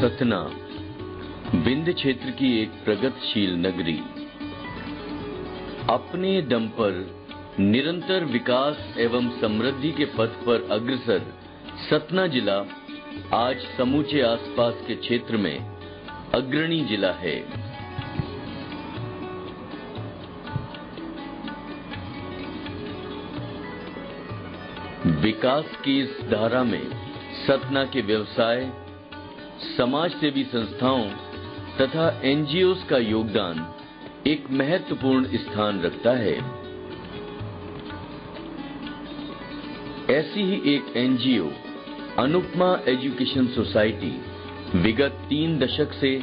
सतना विंध्य क्षेत्र की एक प्रगतिशील नगरी, अपने दम पर निरंतर विकास एवं समृद्धि के पथ पर अग्रसर सतना जिला आज समूचे आसपास के क्षेत्र में अग्रणी जिला है। विकास की इस धारा में सतना के व्यवसाय, समाज सेवी संस्थाओं तथा एनजीओज का योगदान एक महत्वपूर्ण स्थान रखता है। ऐसी ही एक एनजीओ अनुपमा एजुकेशन सोसाइटी विगत 3 दशक से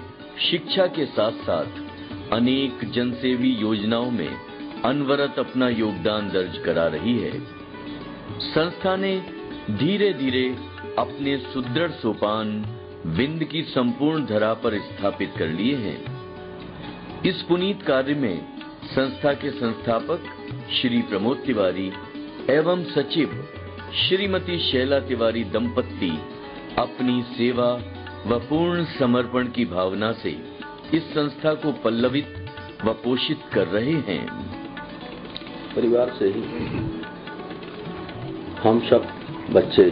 शिक्षा के साथ साथ अनेक जनसेवी योजनाओं में अनवरत अपना योगदान दर्ज करा रही है। संस्था ने धीरे धीरे अपने सुदृढ़ सोपान विंध्य की संपूर्ण धरा पर स्थापित कर लिए हैं। इस पुनीत कार्य में संस्था के संस्थापक श्री प्रमोद तिवारी एवं सचिव श्रीमती शैला तिवारी दंपत्ति अपनी सेवा व पूर्ण समर्पण की भावना से इस संस्था को पल्लवित व पोषित कर रहे हैं। परिवार से ही हम सब बच्चे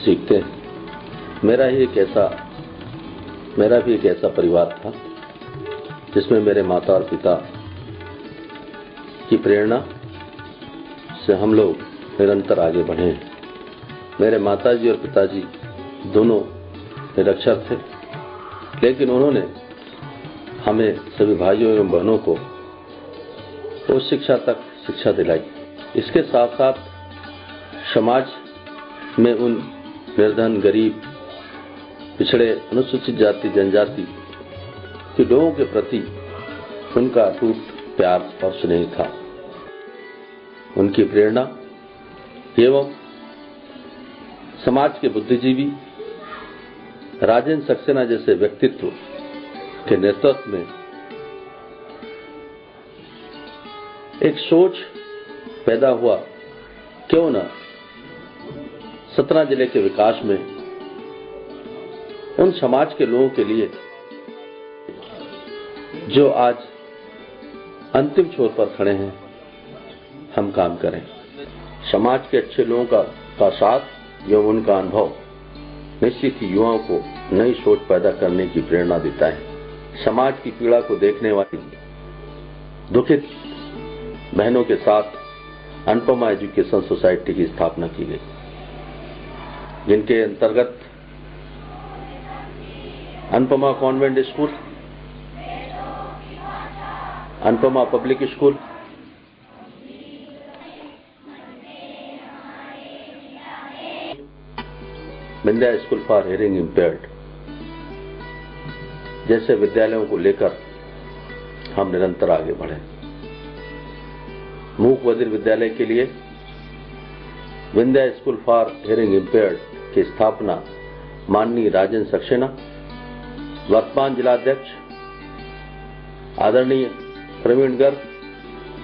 सीखते हैं। मेरा भी एक ऐसा परिवार था जिसमें मेरे माता और पिता की प्रेरणा से हम लोग निरंतर आगे बढ़े हैं। मेरे माताजी और पिताजी दोनों निरक्षर थे, लेकिन उन्होंने हमें सभी भाइयों एवं बहनों को उच्च शिक्षा तक शिक्षा दिलाई। इसके साथ साथ समाज में उन निर्धन, गरीब, पिछड़े, अनुसूचित जाति, जनजाति के लोगों के प्रति उनका अटूट प्यार और स्नेह था। उनकी प्रेरणा एवं समाज के बुद्धिजीवी राजेंद्र सक्सेना जैसे व्यक्तित्व के नेतृत्व में एक सोच पैदा हुआ, क्यों न सतना जिले के विकास में उन समाज के लोगों के लिए जो आज अंतिम छोर पर खड़े हैं, हम काम करें। समाज के अच्छे लोगों का साथ एवं उनका अनुभव निश्चित ही युवाओं को नई सोच पैदा करने की प्रेरणा देता है। समाज की पीड़ा को देखने वाली दुखित बहनों के साथ अनुपमा एजुकेशन सोसाइटी की स्थापना की गई, जिनके अंतर्गत Anupama convent school, Anupama public school, Vindhya school for hearing impaired जैसे विद्यालयों को लेकर हम निरंतर आगे बढ़े। मूक बधिर विद्यालय के लिए Vindhya school for hearing impaired की स्थापना माननीय राजेंद्र सक्सेना, वर्तमान जिलाध्यक्ष आदरणीय प्रवीण गर्ग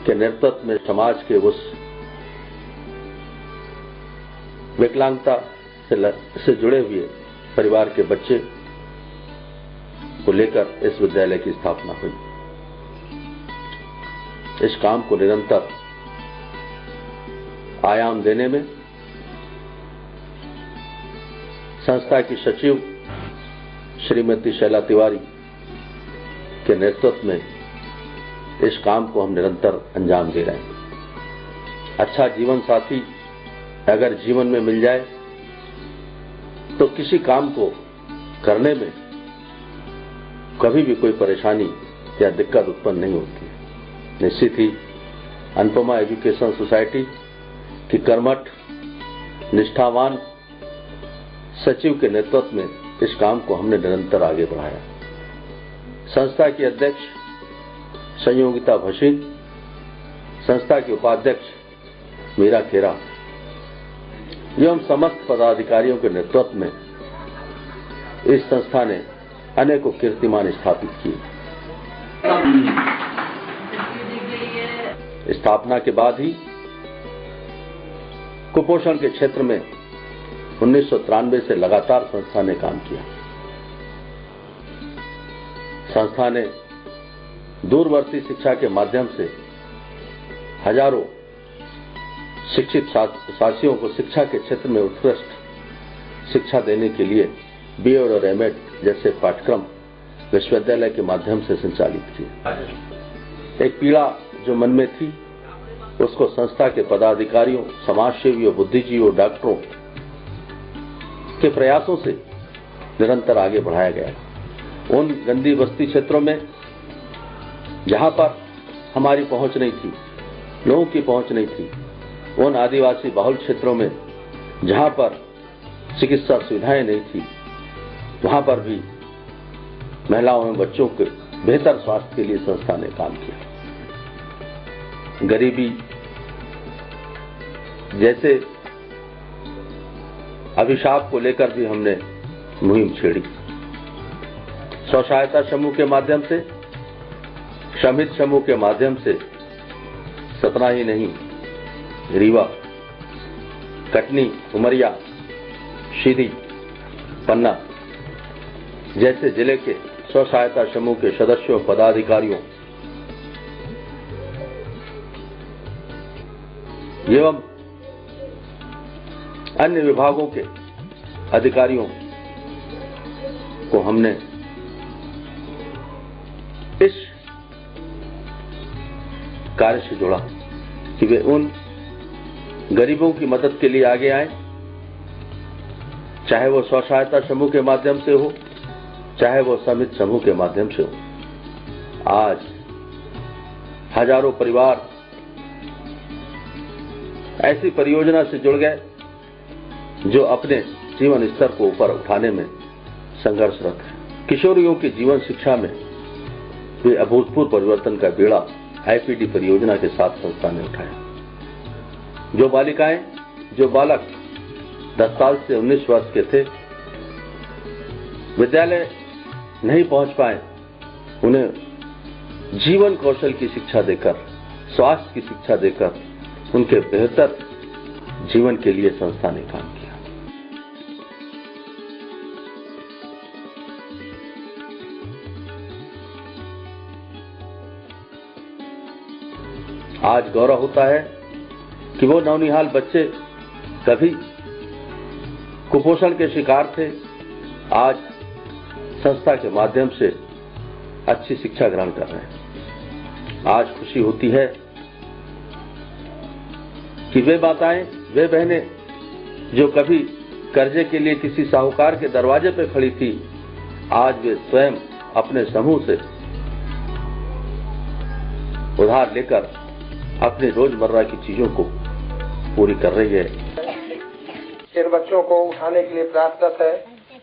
के नेतृत्व में समाज के उस विकलांगता से जुड़े हुए परिवार के बच्चे को लेकर इस विद्यालय की स्थापना हुई। इस काम को निरंतर आयाम देने में संस्था की सचिव श्रीमती शैला तिवारी के नेतृत्व में इस काम को हम निरंतर अंजाम दे रहे हैं। अच्छा जीवन साथी अगर जीवन में मिल जाए तो किसी काम को करने में कभी भी कोई परेशानी या दिक्कत उत्पन्न नहीं होती है। निश्चित ही अनुपमा एजुकेशन सोसाइटी की कर्मठ, निष्ठावान सचिव के नेतृत्व में इस काम को हमने निरंतर आगे बढ़ाया। संस्था की अध्यक्ष संयोगिता भसीन, संस्था के उपाध्यक्ष मीरा खेरा एवं समस्त पदाधिकारियों के नेतृत्व में इस संस्था ने अनेकों कीर्तिमान स्थापित किए। स्थापना के बाद ही कुपोषण के क्षेत्र में 1993 से लगातार संस्था ने काम किया। संस्था ने दूरवर्ती शिक्षा के माध्यम से हजारों शिक्षित साथियों को शिक्षा के क्षेत्र में उत्कृष्ट शिक्षा देने के लिए बीएड और एमएड जैसे पाठ्यक्रम विश्वविद्यालय के माध्यम से संचालित किए। एक पीड़ा जो मन में थी उसको संस्था के पदाधिकारियों, समाजसेवियों, बुद्धिजीवियों, डॉक्टरों के प्रयासों से निरंतर आगे बढ़ाया गया। उन गंदी बस्ती क्षेत्रों में जहां पर हमारी पहुंच नहीं थी, लोगों की पहुंच नहीं थी, उन आदिवासी बहुल क्षेत्रों में जहां पर चिकित्सा सुविधाएं नहीं थी, वहां पर भी महिलाओं एवं बच्चों के बेहतर स्वास्थ्य के लिए संस्था ने काम किया। गरीबी जैसे अभिशाप को लेकर भी हमने मुहिम छेड़ी। स्व सहायता समूह के माध्यम से, श्रमित समूह के माध्यम से सतना ही नहीं, रीवा, कटनी, उमरिया, सीधी, पन्ना जैसे जिले के स्व सहायता समूह के सदस्यों, पदाधिकारियों एवं अन्य विभागों के अधिकारियों को हमने इस कार्य से जोड़ा कि वे उन गरीबों की मदद के लिए आगे आए, चाहे वो स्व सहायता समूह के माध्यम से हो, चाहे वो समिति समूह के माध्यम से हो। आज हजारों परिवार ऐसी परियोजना से जुड़ गए जो अपने जीवन स्तर को ऊपर उठाने में संघर्षरत है। किशोरियों की जीवन शिक्षा में भी अभूतपूर्व परिवर्तन का बीड़ा आईपीडी परियोजना के साथ संस्था ने उठाया। जो बालिकाएं, जो बालक 10 साल से 19 वर्ष के थे, विद्यालय नहीं पहुंच पाए, उन्हें जीवन कौशल की शिक्षा देकर, स्वास्थ्य की शिक्षा देकर उनके बेहतर जीवन के लिए संस्था ने काम किया। आज गौरव होता है कि वो नौनिहाल बच्चे कभी कुपोषण के शिकार थे, आज संस्था के माध्यम से अच्छी शिक्षा ग्रहण कर रहे हैं। आज खुशी होती है कि वे माताएं, वे बहनें जो कभी कर्जे के लिए किसी साहूकार के दरवाजे पर खड़ी थी, आज वे स्वयं अपने समूह से उधार लेकर अपने रोजमर्रा की चीजों को पूरी कर रही है। इन बच्चों को उठाने के लिए प्रयासरत है।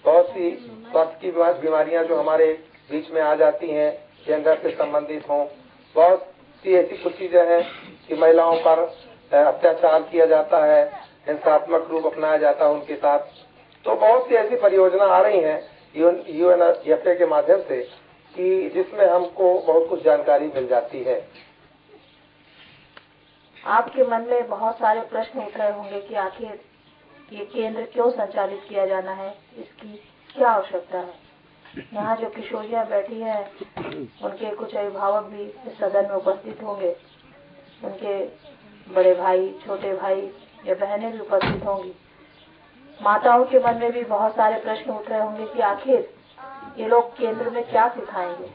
बहुत सी स्वास्थ्य की बीमारियां जो हमारे बीच में आ जाती हैं, जेंडर से संबंधित हों, बहुत सी ऐसी कुछ चीजें हैं कि महिलाओं पर अत्याचार किया जाता है, हिंसात्मक रूप अपनाया जाता है उनके साथ। तो बहुत सी ऐसी परियोजना आ रही हैं यूएनएफए के माध्यम से कि जिसमें हमको बहुत कुछ जानकारी मिल जाती है। आपके मन में बहुत सारे प्रश्न उठ रहे होंगे कि आखिर ये केंद्र क्यों संचालित किया जाना है, इसकी क्या आवश्यकता है। यहाँ जो किशोरियाँ बैठी हैं, उनके कुछ अभिभावक भी इस सदन में उपस्थित होंगे, उनके बड़े भाई, छोटे भाई या बहनें भी उपस्थित होंगी। माताओं के मन में भी बहुत सारे प्रश्न उठ रहे होंगे कि आखिर ये लोग केंद्र में क्या सिखाएंगे,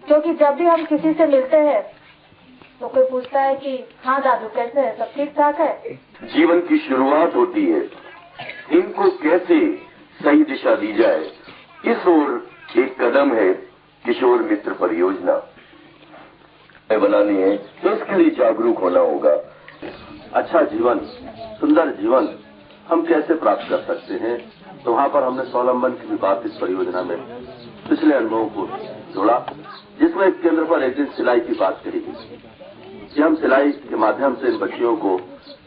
क्योंकि जब भी हम किसी से मिलते हैं तो कोई पूछता है कि हाँ दादू कैसे है, सब ठीक ठाक है। जीवन की शुरुआत होती है, इनको कैसे सही दिशा दी जाए, इस ओर एक कदम है किशोर मित्र परियोजना बनानी है। तो इसके लिए जागरूक होना होगा। अच्छा जीवन, सुंदर जीवन हम कैसे प्राप्त कर सकते हैं, तो वहाँ पर हमने स्वावलंबन की भी बात इस परियोजना में पिछले अनुभवों को जोड़ा, जिसमें केंद्र पर एक दिन सिलाई की बात कही गई कि हम सिलाई के माध्यम से इन बच्चियों को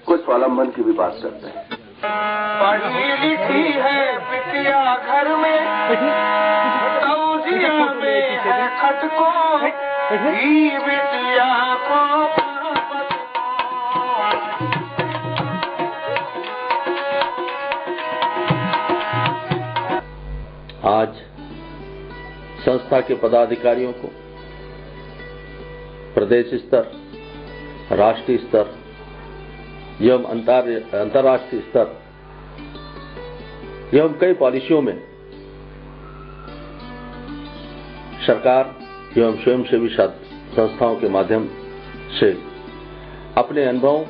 कुछ स्वावलंबन की भी बात करते हैं। पढ़ी लिखी है बिटिया घर में, तौजिया में है खटको, ही बिटिया को आज संस्था के पदाधिकारियों को प्रदेश स्तर, राष्ट्रीय स्तर एवं अंतर्राष्ट्रीय स्तर एवं कई पॉलिसियों में सरकार एवं स्वयंसेवी संस्थाओं के माध्यम से अपने अनुभवों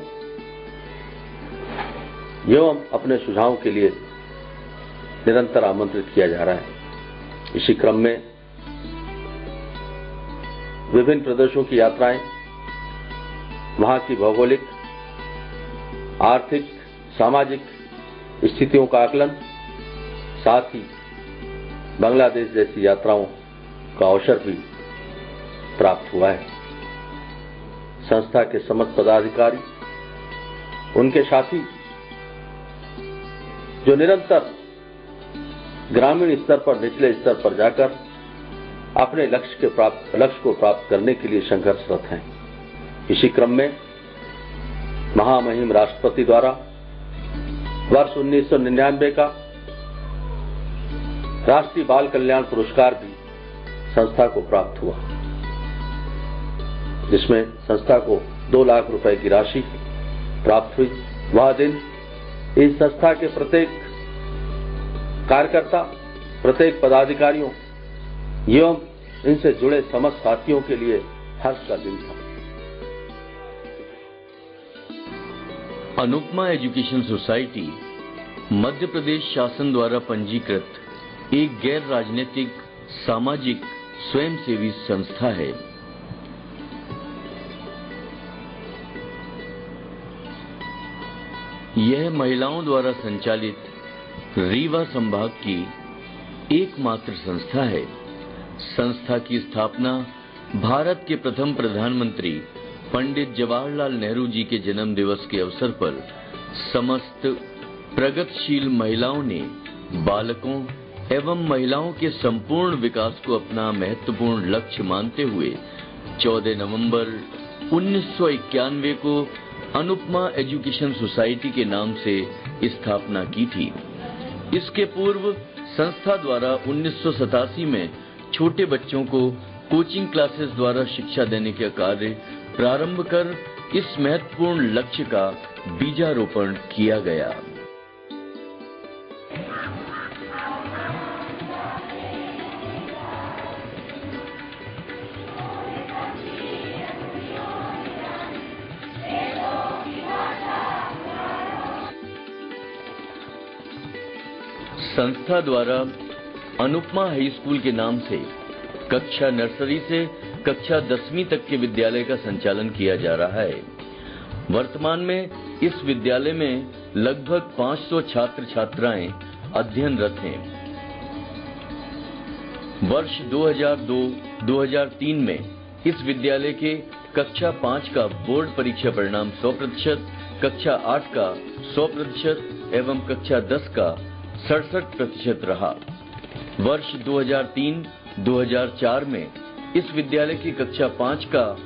एवं अपने सुझावों के लिए निरंतर आमंत्रित किया जा रहा है। इसी क्रम में विभिन्न प्रदेशों की यात्राएं, वहां की भौगोलिक, आर्थिक, सामाजिक स्थितियों का आकलन, साथ ही बांग्लादेश जैसी यात्राओं का अवसर भी प्राप्त हुआ है। संस्था के समस्त पदाधिकारी, उनके साथी जो निरंतर ग्रामीण स्तर पर, निचले स्तर पर जाकर अपने लक्ष्य को प्राप्त करने के लिए संघर्षरत हैं। इसी क्रम में महामहिम राष्ट्रपति द्वारा वर्ष 1999 का राष्ट्रीय बाल कल्याण पुरस्कार भी संस्था को प्राप्त हुआ, जिसमें संस्था को 2 लाख रुपए की राशि प्राप्त हुई। वह दिन इस संस्था के प्रत्येक कार्यकर्ता, प्रत्येक पदाधिकारियों एवं इनसे जुड़े समस्त साथियों के लिए हर्ष का दिन था। अनुपमा एजुकेशन सोसाइटी मध्य प्रदेश शासन द्वारा पंजीकृत एक गैर राजनीतिक सामाजिक स्वयंसेवी संस्था है। यह महिलाओं द्वारा संचालित रीवा संभाग की एकमात्र संस्था है। संस्था की स्थापना भारत के प्रथम प्रधानमंत्री पंडित जवाहरलाल नेहरू जी के जन्म दिवस के अवसर पर समस्त प्रगतिशील महिलाओं ने बालकों एवं महिलाओं के संपूर्ण विकास को अपना महत्वपूर्ण लक्ष्य मानते हुए 14 नवंबर 1991 को अनुपमा एजुकेशन सोसाइटी के नाम से स्थापना की थी। इसके पूर्व संस्था द्वारा 1987 में छोटे बच्चों को कोचिंग क्लासेस द्वारा शिक्षा देने का कार्य प्रारंभ कर इस महत्वपूर्ण लक्ष्य का बीजारोपण किया गया। संस्था द्वारा अनुपमा हाई स्कूल के नाम से कक्षा नर्सरी से कक्षा 10वीं तक के विद्यालय का संचालन किया जा रहा है। वर्तमान में इस विद्यालय में लगभग 500 छात्र छात्राएं अध्ययनरत हैं। वर्ष 2002-2003 में इस विद्यालय के कक्षा 5 का बोर्ड परीक्षा परिणाम 100%, कक्षा 8 का 100% एवं कक्षा 10 का 67% रहा। वर्ष 2003-2004 में इस विद्यालय की कक्षा 5 का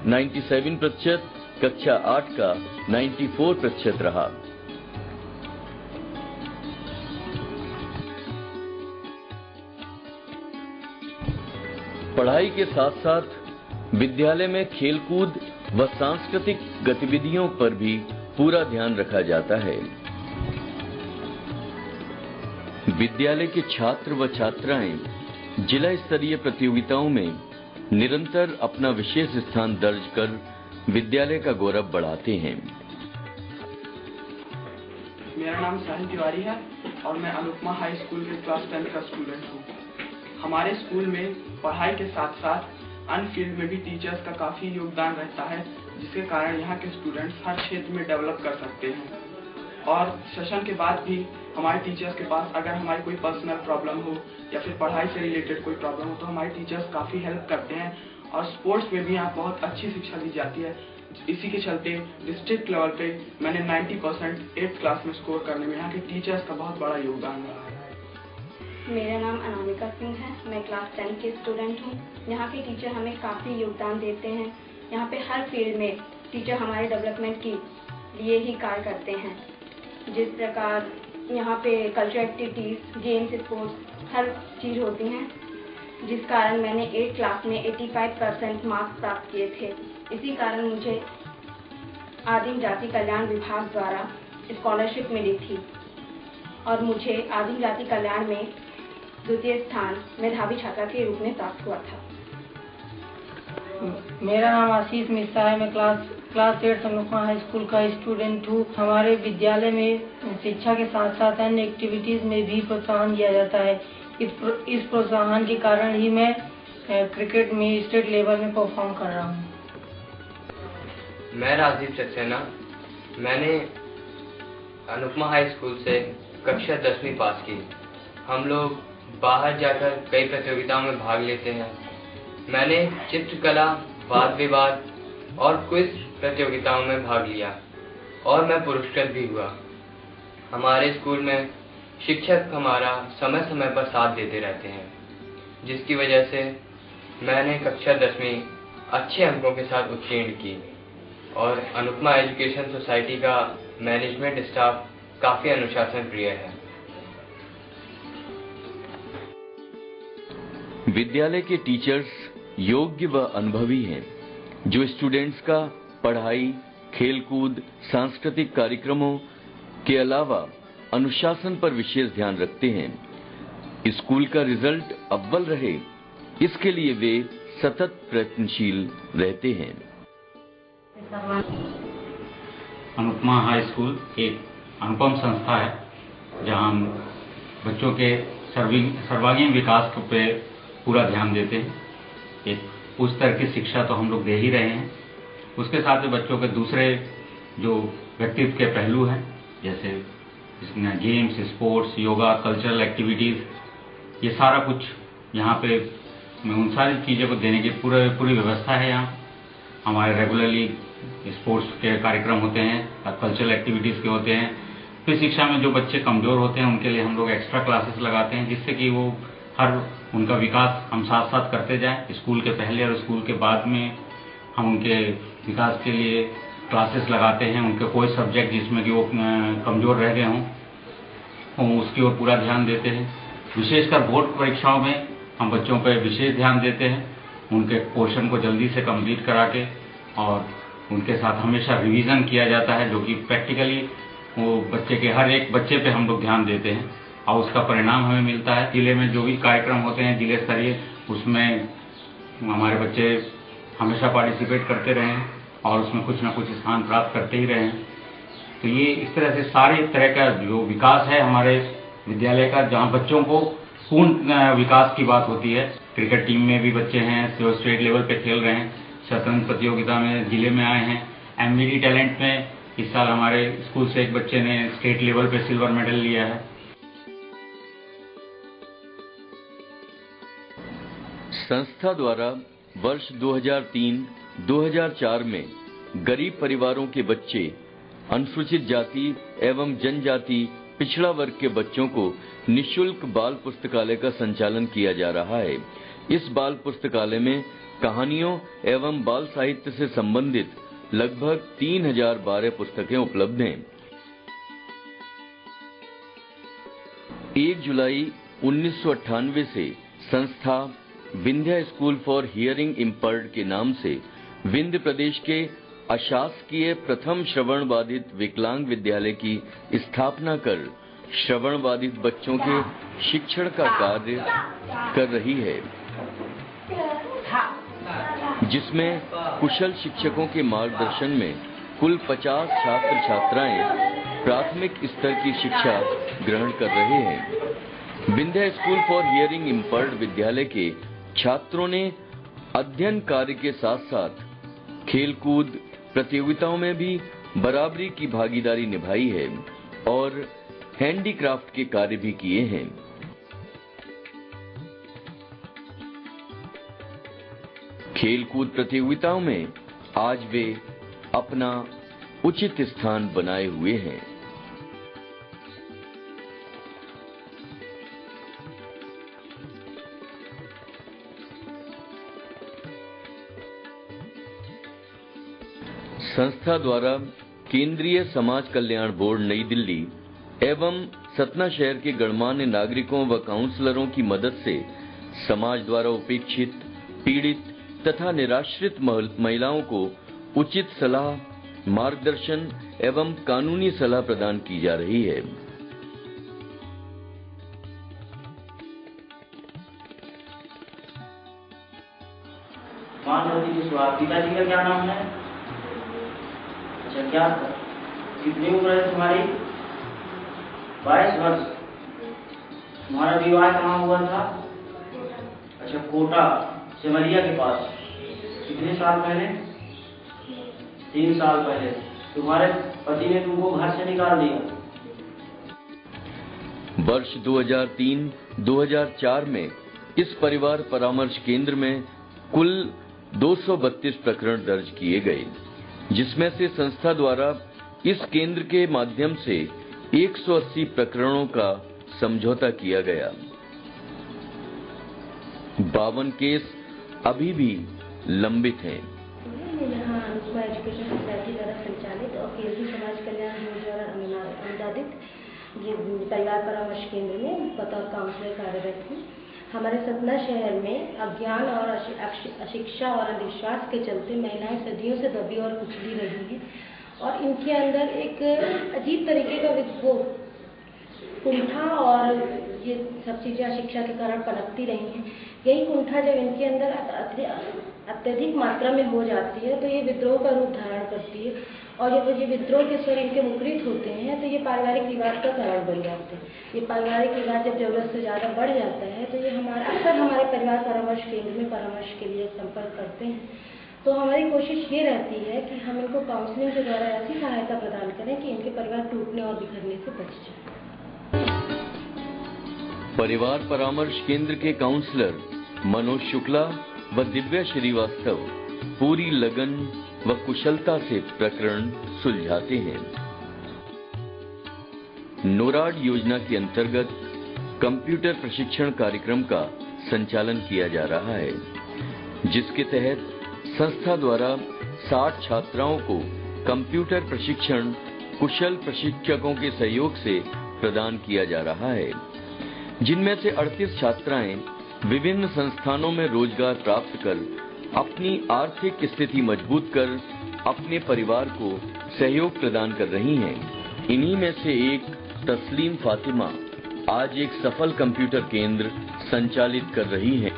97%, कक्षा 8 का 94% रहा। पढ़ाई के साथ साथ विद्यालय में खेलकूद व सांस्कृतिक गतिविधियों पर भी पूरा ध्यान रखा जाता है। विद्यालय के छात्र व छात्राएं जिला स्तरीय प्रतियोगिताओं में निरंतर अपना विशेष स्थान दर्ज कर विद्यालय का गौरव बढ़ाते हैं। मेरा नाम साहिल तिवारी है और मैं अनुपमा हाई स्कूल के क्लास 10 का स्टूडेंट हूँ। हमारे स्कूल में पढ़ाई के साथ साथ अन्य फील्ड में भी टीचर्स का काफी योगदान रहता है, जिसके कारण यहाँ के स्टूडेंट्स हर क्षेत्र में डेवलप कर सकते हैं। और सेशन के बाद भी हमारे टीचर्स के पास अगर हमारी कोई पर्सनल प्रॉब्लम हो या फिर पढ़ाई से रिलेटेड कोई प्रॉब्लम हो तो हमारे टीचर्स काफ़ी हेल्प करते हैं। और स्पोर्ट्स में भी यहाँ बहुत अच्छी शिक्षा दी जाती है। इसी के चलते डिस्ट्रिक्ट लेवल पे मैंने 90% 8th क्लास में स्कोर करने में यहाँ के टीचर्स का बहुत बड़ा योगदान रहा है। मेरा नाम अनामिका सिंह है, मैं क्लास 10 की स्टूडेंट हूँ। यहाँ के टीचर हमें काफ़ी योगदान देते हैं। यहाँ पे हर फील्ड में टीचर हमारे डेवलपमेंट के लिए ही कार्य करते हैं। जिस प्रकार यहाँ पे कल्चरल एक्टिविटीज़, गेम्स, स्पोर्ट्स हर चीज़ होती हैं। जिस कारण मैंने 8th क्लास में 85% मार्क्स प्राप्त किए थे। इसी कारण मुझे आदिम जाति कल्याण विभाग द्वारा स्कॉलरशिप मिली थी और मुझे आदिम जाति कल्याण में द्वितीय स्थान मेधावी छात्रा के रूप में प्राप्त हुआ था। मेरा नाम आशीष मिश्रा है। मैं क्लास 8 अनुपमा हाई स्कूल का स्टूडेंट हूँ। हमारे विद्यालय में शिक्षा के साथ साथ अन्य एक्टिविटीज में भी प्रोत्साहन दिया जाता है। इस प्रोत्साहन के कारण ही मैं क्रिकेट में स्टेट लेवल में परफॉर्म कर रहा हूँ। मैं राजीव सक्सेना, मैंने अनुपमा हाई स्कूल से कक्षा 10वीं पास की। हम लोग बाहर जाकर कई प्रतियोगिताओं में भाग लेते हैं। मैंने चित्रकला, वाद विवाद और क्विज प्रतियोगिताओं में भाग लिया और मैं पुरस्कृत भी हुआ। हमारे स्कूल में शिक्षक हमारा समय समय पर साथ देते रहते हैं, जिसकी वजह से मैंने कक्षा 10वीं अच्छे अंकों के साथ उत्तीर्ण की और अनुपमा एजुकेशन सोसाइटी का मैनेजमेंट स्टाफ काफी अनुशासन प्रिय है। विद्यालय के टीचर्स योग्य व अनुभवी हैं, जो स्टूडेंट्स का पढ़ाई, खेलकूद, सांस्कृतिक कार्यक्रमों के अलावा अनुशासन पर विशेष ध्यान रखते हैं। स्कूल का रिजल्ट अव्वल रहे, इसके लिए वे सतत प्रयत्नशील रहते हैं। अनुपमा हाई स्कूल एक अनुपम संस्था है, जहां हम बच्चों के सर्वांगीण विकास पे पूरा ध्यान देते हैं। एक उस तरह की शिक्षा तो हम लोग दे ही रहे हैं, उसके साथ ही बच्चों के दूसरे जो व्यक्तित्व के पहलू हैं, जैसे इसमें games, sports, yoga, cultural activities, ये सारा कुछ यहाँ पे उन सारी चीज़ों को देने की पूरी व्यवस्था है। यहाँ हमारे रेगुलरली स्पोर्ट्स के कार्यक्रम होते हैं, कल्चरल एक्टिविटीज़ के होते हैं। फिर शिक्षा में जो बच्चे कमज़ोर होते हैं उनके लिए हम लोग एक्स्ट्रा क्लासेस लगाते हैं, जिससे कि वो उनका विकास हम साथ साथ करते जाएं। स्कूल के पहले और स्कूल के बाद में हम उनके विकास के लिए क्लासेस लगाते हैं। उनके कोई सब्जेक्ट जिसमें कि वो कमज़ोर रह गए हों, उसकी ओर पूरा ध्यान देते हैं। विशेषकर बोर्ड परीक्षाओं में हम बच्चों पर विशेष ध्यान देते हैं, उनके पोर्शन को जल्दी से कंप्लीट करा के, और उनके साथ हमेशा रिवीजन किया जाता है, जो कि प्रैक्टिकली वो बच्चे के हर एक बच्चे पे हम लोग ध्यान देते हैं और उसका परिणाम हमें मिलता है। जिले में जो भी कार्यक्रम होते हैं जिले स्तरीय, उसमें हमारे बच्चे हमेशा पार्टिसिपेट करते रहे हैं और उसमें कुछ ना कुछ स्थान प्राप्त करते ही रहे हैं। तो ये इस तरह से सारे तरह का जो विकास है हमारे विद्यालय का, जहाँ बच्चों को पूर्ण विकास की बात होती है। क्रिकेट टीम में भी बच्चे हैं जो स्टेट लेवल पे खेल रहे हैं, शतरंज प्रतियोगिता में जिले में आए हैं। एमवीडी टैलेंट में इस साल हमारे स्कूल से एक बच्चे ने स्टेट लेवल पे सिल्वर मेडल लिया है। संस्था द्वारा वर्ष 2003-2004 में गरीब परिवारों के बच्चे, अनुसूचित जाति एवं जनजाति पिछड़ा वर्ग के बच्चों को निःशुल्क बाल पुस्तकालय का संचालन किया जा रहा है। इस बाल पुस्तकालय में कहानियों एवं बाल साहित्य से संबंधित लगभग 3012 पुस्तकें उपलब्ध हैं। 1 जुलाई 1998 से संस्था विंध्या स्कूल फॉर हियरिंग इम्पर्ड के नाम से विंध्य प्रदेश के अशासकीय प्रथम श्रवण बाधित विकलांग विद्यालय की स्थापना कर श्रवण बाधित बच्चों के शिक्षण का कार्य कर रही है, जिसमें कुशल शिक्षकों के मार्गदर्शन में कुल 50 छात्र छात्राएं प्राथमिक स्तर की शिक्षा ग्रहण कर रहे हैं। विंध्या स्कूल फॉर हियरिंग इम्पर्ड विद्यालय के छात्रों ने अध्ययन कार्य के साथ साथ खेलकूद प्रतियोगिताओं में भी बराबरी की भागीदारी निभाई है और हैंडीक्राफ्ट के कार्य भी किए हैं। खेलकूद प्रतियोगिताओं में आज वे अपना उचित स्थान बनाए हुए हैं। संस्था द्वारा केंद्रीय समाज कल्याण बोर्ड नई दिल्ली एवं सतना शहर के गणमान्य नागरिकों व काउंसलरों की मदद से समाज द्वारा उपेक्षित, पीड़ित तथा निराश्रित महिलाओं को उचित सलाह, मार्गदर्शन एवं कानूनी सलाह प्रदान की जा रही है। पिताजी का क्या नाम है? अच्छा, क्या कितनी उम्र है तुम्हारी? 22 वर्ष। तुम्हारा विवाह कहाँ हुआ था? अच्छा, कोटा सिमरिया के पास। कितने साल पहले? 3 साल पहले। तुम्हारे पति ने तुमको घर से निकाल दिया। वर्ष 2003-2004 में इस परिवार परामर्श केंद्र में कुल 232 प्रकरण दर्ज किए गए, जिसमें से संस्था द्वारा इस केंद्र के माध्यम से 180 प्रकरणों का समझौता किया गया। 52 केस अभी भी लंबित हैं। यहाँ अनुपमा एजुकेशन सोसाइटी द्वारा संचालित और केंद्रीय समाज कल्याण द्वारा अनुदानित ये परिवार परामर्श केंद्र में बतौर काउंसलर कार्यरत हूँ। हमारे सतना शहर में अज्ञान और अशिक्षा और अंधविश्वास के चलते महिलाएं सदियों से दबी और कुचली रही हैं और इनके अंदर एक अजीब तरीके का कुंठा और ये सब चीज़ें अशिक्षा के कारण पनपती रही हैं। यही कुंठा जब इनके अंदर अत्यधिक मात्रा में हो जाती है तो ये विद्रोह का रूप धारण करती है और जब ये विद्रोह के स्वर इनके मुखरित होते हैं तो ये पारिवारिक विवाद का कारण बन जाते हैं। ये पारिवारिक विवाद जब जरूरत से ज़्यादा बढ़ जाता है तो ये अक्सर हमारे परिवार परामर्श केंद्र में परामर्श के लिए संपर्क करते हैं। तो हमारी कोशिश ये रहती है कि हम इनको काउंसलिंग के द्वारा ऐसी सहायता प्रदान करें कि इनके परिवार टूटने और बिखरने से बच जाए। परिवार परामर्श केंद्र के काउंसलर मनोज शुक्ला व दिव्या श्रीवास्तव पूरी लगन व कुशलता से प्रकरण सुलझाते हैं। नोराड योजना के अंतर्गत कंप्यूटर प्रशिक्षण कार्यक्रम का संचालन किया जा रहा है, जिसके तहत संस्था द्वारा 60 छात्राओं को कंप्यूटर प्रशिक्षण कुशल प्रशिक्षकों के सहयोग से प्रदान किया जा रहा है, जिनमें से 38 छात्राएं विभिन्न संस्थानों में रोजगार प्राप्त कर अपनी आर्थिक स्थिति मजबूत कर अपने परिवार को सहयोग प्रदान कर रही हैं। इन्हीं में से एक तस्लीम फातिमा आज एक सफल कंप्यूटर केंद्र संचालित कर रही हैं।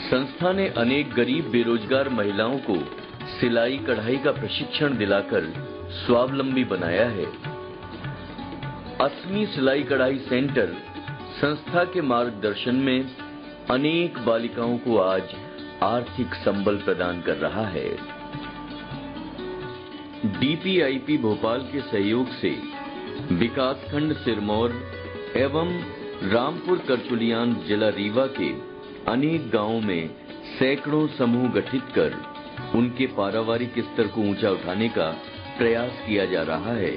संस्था ने अनेक गरीब बेरोजगार महिलाओं को सिलाई कढ़ाई का प्रशिक्षण दिलाकर स्वावलंबी बनाया है। असमी सिलाई कढ़ाई सेंटर संस्था के मार्गदर्शन में अनेक बालिकाओं को आज आर्थिक संबल प्रदान कर रहा है। डीपीआईपी भोपाल के सहयोग से विकासखंड सिरमौर एवं रामपुर करचुलियान जिला रीवा के अनेक गांवों में सैकड़ों समूह गठित कर उनके पारिवारिक स्तर को ऊंचा उठाने का प्रयास किया जा रहा है।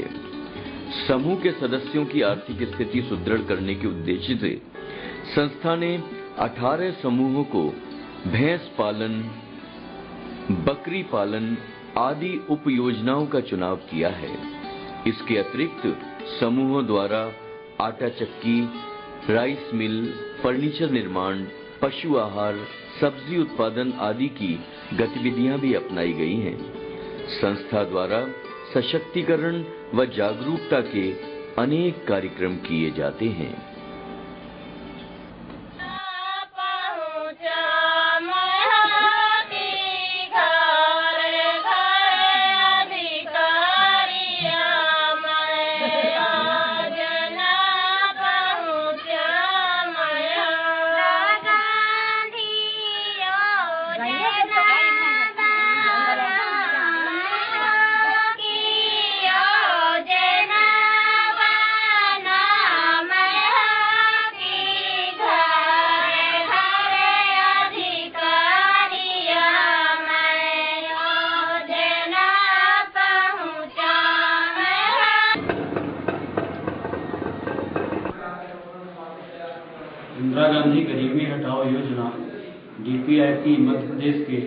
समूह के सदस्यों की आर्थिक स्थिति सुदृढ़ करने के उद्देश्य से संस्था ने 18 समूहों को भैंस पालन, बकरी पालन आदि उप योजनाओं का चुनाव किया है। इसके अतिरिक्त समूहों द्वारा आटा चक्की, राइस मिल, फर्नीचर निर्माण, पशु आहार, सब्जी उत्पादन आदि की गतिविधियां भी अपनाई गई हैं। संस्था द्वारा सशक्तिकरण व जागरूकता के अनेक कार्यक्रम किए जाते हैं। इंदिरा गांधी गरीबी हटाओ योजना डीपीआईपी मध्य प्रदेश के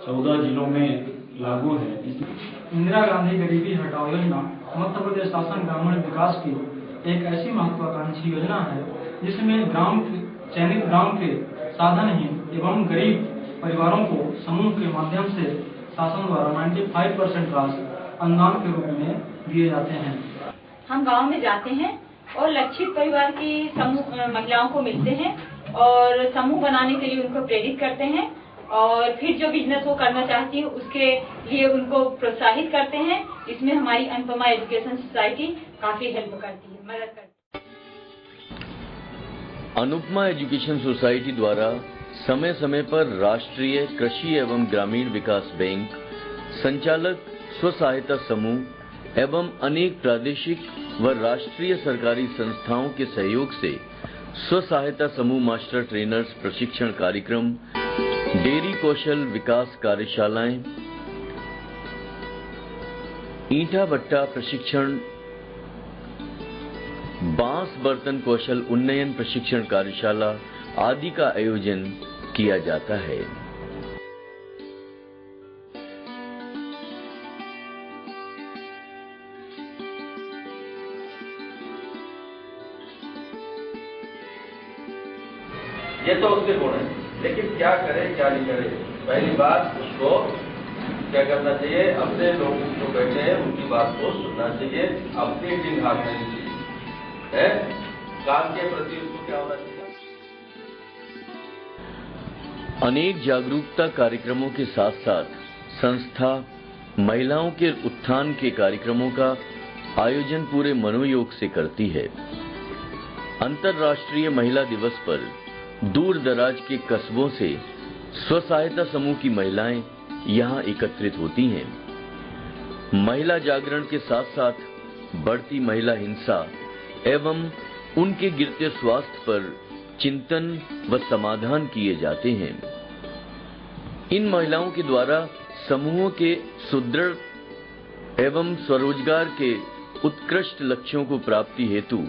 14 जिलों में लागू है। इंदिरा गांधी गरीबी हटाओ योजना मध्य प्रदेश शासन ग्रामीण विकास की एक ऐसी महत्वाकांक्षी योजना है जिसमें चयनित ग्राम के साधनहीन एवं गरीब परिवारों को समूह के माध्यम से शासन द्वारा 95% राशि अनुदान के रूप में दिए जाते हैं। हम गांव में जाते हैं और लक्षित परिवार की समूह महिलाओं को मिलते हैं और समूह बनाने के लिए उनको प्रेरित करते हैं और फिर जो बिजनेस वो करना चाहती है उसके लिए उनको प्रोत्साहित करते हैं। इसमें हमारी अनुपमा एजुकेशन सोसाइटी काफी हेल्प करती है, मदद करती है। अनुपमा एजुकेशन सोसाइटी द्वारा समय समय पर राष्ट्रीय कृषि एवं ग्रामीण विकास बैंक, संचालक स्व सहायता समूह एवं अनेक प्रादेशिक व राष्ट्रीय सरकारी संस्थाओं के सहयोग से स्व सहायता समूह मास्टर ट्रेनर्स प्रशिक्षण कार्यक्रम, डेयरी कौशल विकास कार्यशालाएं, ईंटा भट्टा प्रशिक्षण, बांस बर्तन कौशल उन्नयन प्रशिक्षण कार्यशाला आदि का आयोजन किया जाता है। ये तो उसके गुण है, लेकिन क्या करे क्या नहीं करे। पहली बात उसको क्या करना चाहिए, अपने लोग जो बैठे हैं उनकी बात को सुनना चाहिए, अपनी टीम हाथ लेनी चाहिए है। काम के प्रति उसको क्या होना चाहिए। अनेक जागरूकता कार्यक्रमों के साथ साथ संस्था महिलाओं के उत्थान के कार्यक्रमों का आयोजन पूरे मनोयोग से करती है। अंतर्राष्ट्रीय महिला दिवस पर दूर दराज के कस्बों से स्व सहायता समूह की महिलाएं यहां एकत्रित होती हैं। महिला जागरण के साथ साथ बढ़ती महिला हिंसा एवं उनके गिरते स्वास्थ्य पर चिंतन व समाधान किए जाते हैं। इन महिलाओं के द्वारा समूहों के सुदृढ़ एवं स्वरोजगार के उत्कृष्ट लक्ष्यों को प्राप्ति हेतु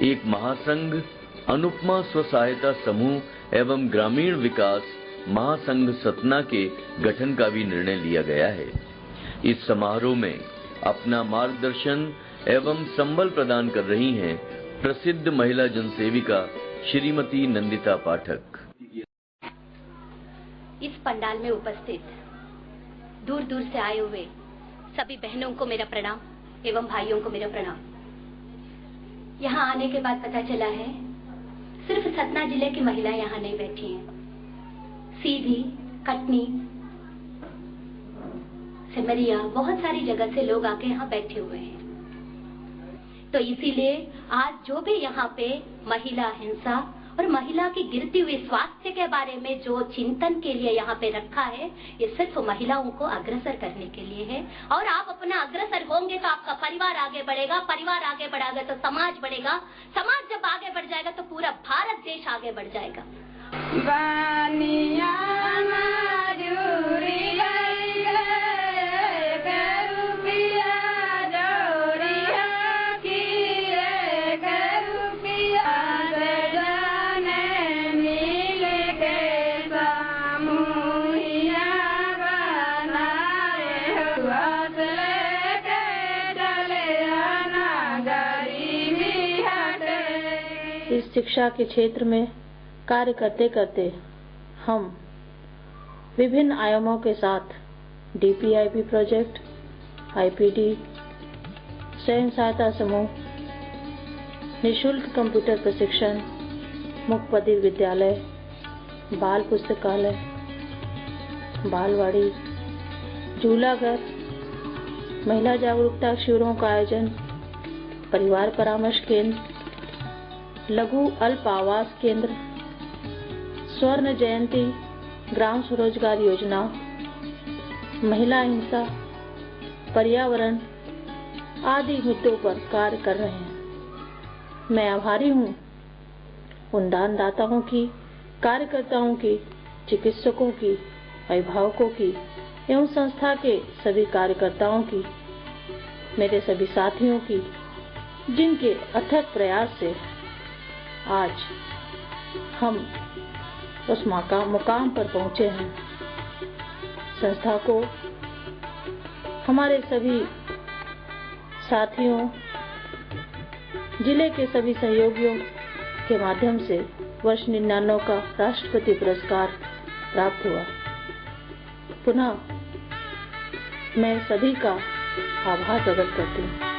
एक महासंघ अनुपमा स्व सहायता समूह एवं ग्रामीण विकास महासंघ सतना के गठन का भी निर्णय लिया गया है। इस समारोह में अपना मार्गदर्शन एवं संबल प्रदान कर रही हैं प्रसिद्ध महिला जनसेविका श्रीमती नंदिता पाठक। इस पंडाल में उपस्थित दूर दूर से आए हुए सभी बहनों को मेरा प्रणाम एवं भाइयों को मेरा प्रणाम। यहाँ आने के बाद पता चला है सिर्फ सतना जिले की महिलाएं यहाँ नहीं बैठी हैं, सीधी, कटनी, सिमरिया, बहुत सारी जगह से लोग आके यहाँ बैठे हुए हैं। तो इसीलिए आज जो भी यहाँ पे महिला हिंसा और महिला की गिरती हुई स्वास्थ्य के बारे में जो चिंतन के लिए यहाँ पे रखा है, ये सिर्फ महिलाओं को अग्रसर करने के लिए है। और आप अपना अग्रसर होंगे तो आपका परिवार आगे बढ़ेगा, परिवार आगे बढ़ेगा तो समाज बढ़ेगा, समाज जब आगे बढ़ जाएगा तो पूरा भारत देश आगे बढ़ जाएगा। इस शिक्षा के क्षेत्र में कार्य करते करते हम विभिन्न आयामों के साथ डीपीआईपी प्रोजेक्ट, आईपीडी, स्वयं सहायता समूह, निःशुल्क कंप्यूटर प्रशिक्षण, मुक्त बधिर विद्यालय, बाल पुस्तकालय, बालवाड़ी, झूला घर, महिला जागरूकता शिविरों का आयोजन, परिवार परामर्श केंद्र, लघु अल्प आवास केंद्र, स्वर्ण जयंती ग्राम स्वरोजगार योजना, महिला हिंसा, पर्यावरण आदि मुद्दों पर कार्य कर रहे हैं। मैं आभारी हूँ उन दानदाताओं की, कार्यकर्ताओं की, चिकित्सकों की, अभिभावकों की एवं संस्था के सभी कार्यकर्ताओं की, मेरे सभी साथियों की, जिनके अथक प्रयास से आज हम उस मुकाम पर पहुंचे हैं। संस्था को, हमारे सभी साथियों, जिले के सभी सहयोगियों के माध्यम से वर्ष 99 का राष्ट्रपति पुरस्कार प्राप्त हुआ। पुनः मैं सभी का आभार प्रकट करती हूँ।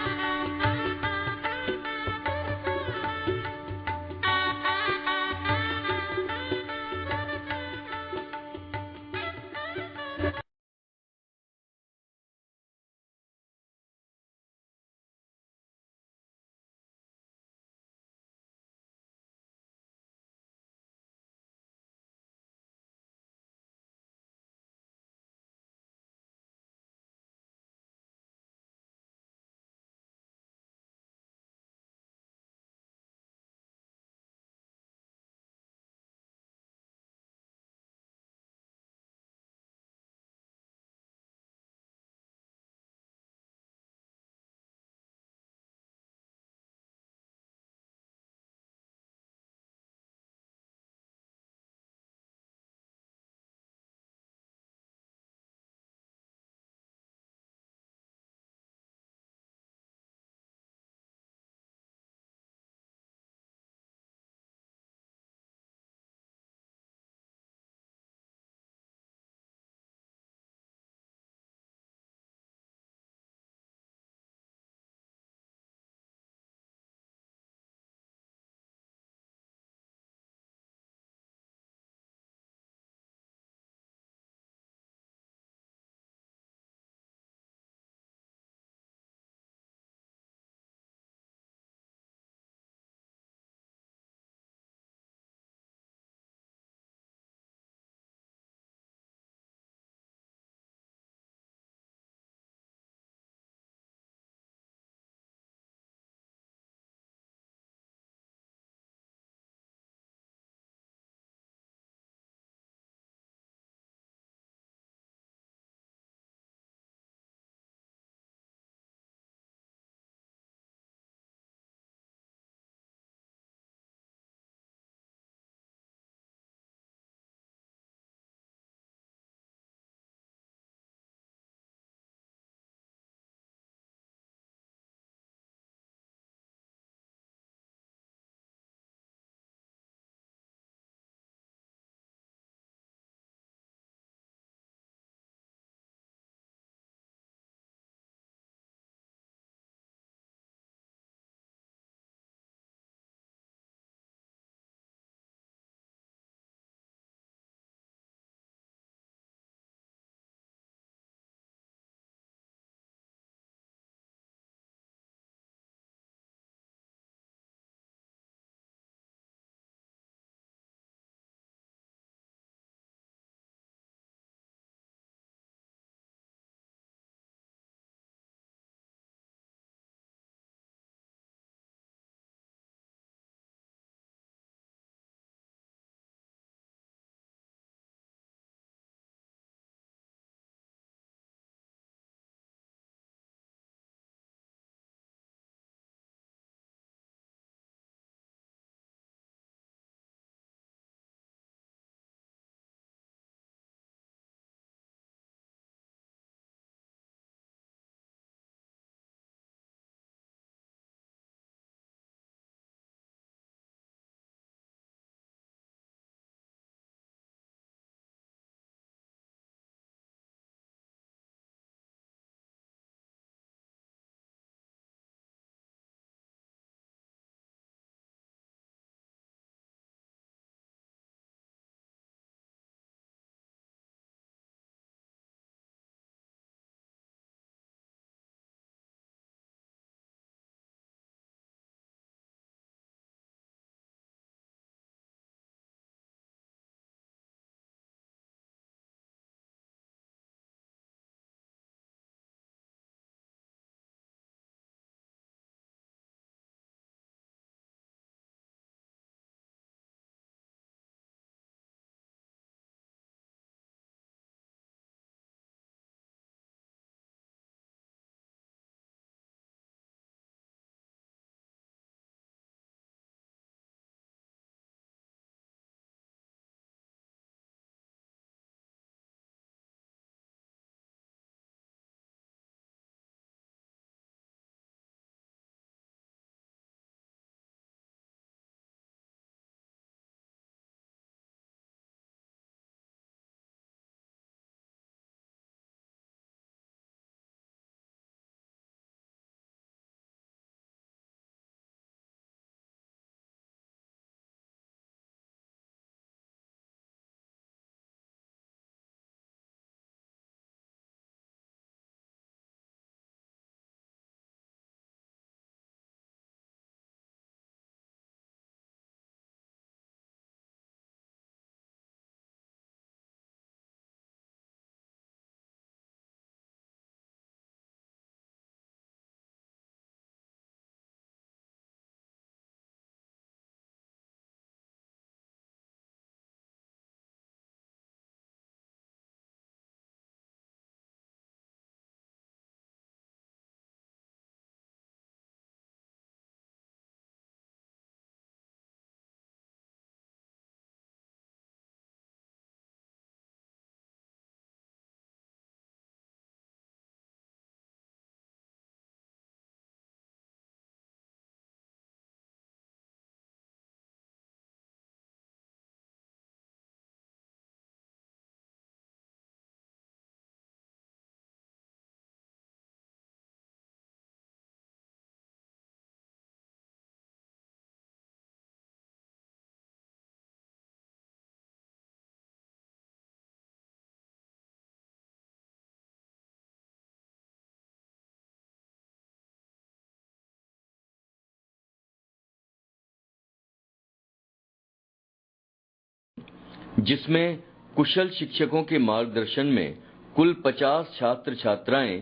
जिसमें कुशल शिक्षकों के मार्गदर्शन में कुल 50 छात्र छात्राएं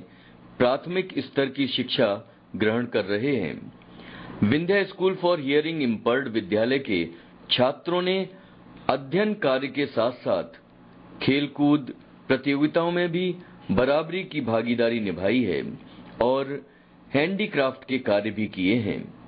प्राथमिक स्तर की शिक्षा ग्रहण कर रहे हैं। विंध्या स्कूल फॉर हियरिंग इम्पर्ड विद्यालय के छात्रों ने अध्ययन कार्य के साथ साथ खेलकूद प्रतियोगिताओं में भी बराबरी की भागीदारी निभाई है और हैंडीक्राफ्ट के कार्य भी किए हैं।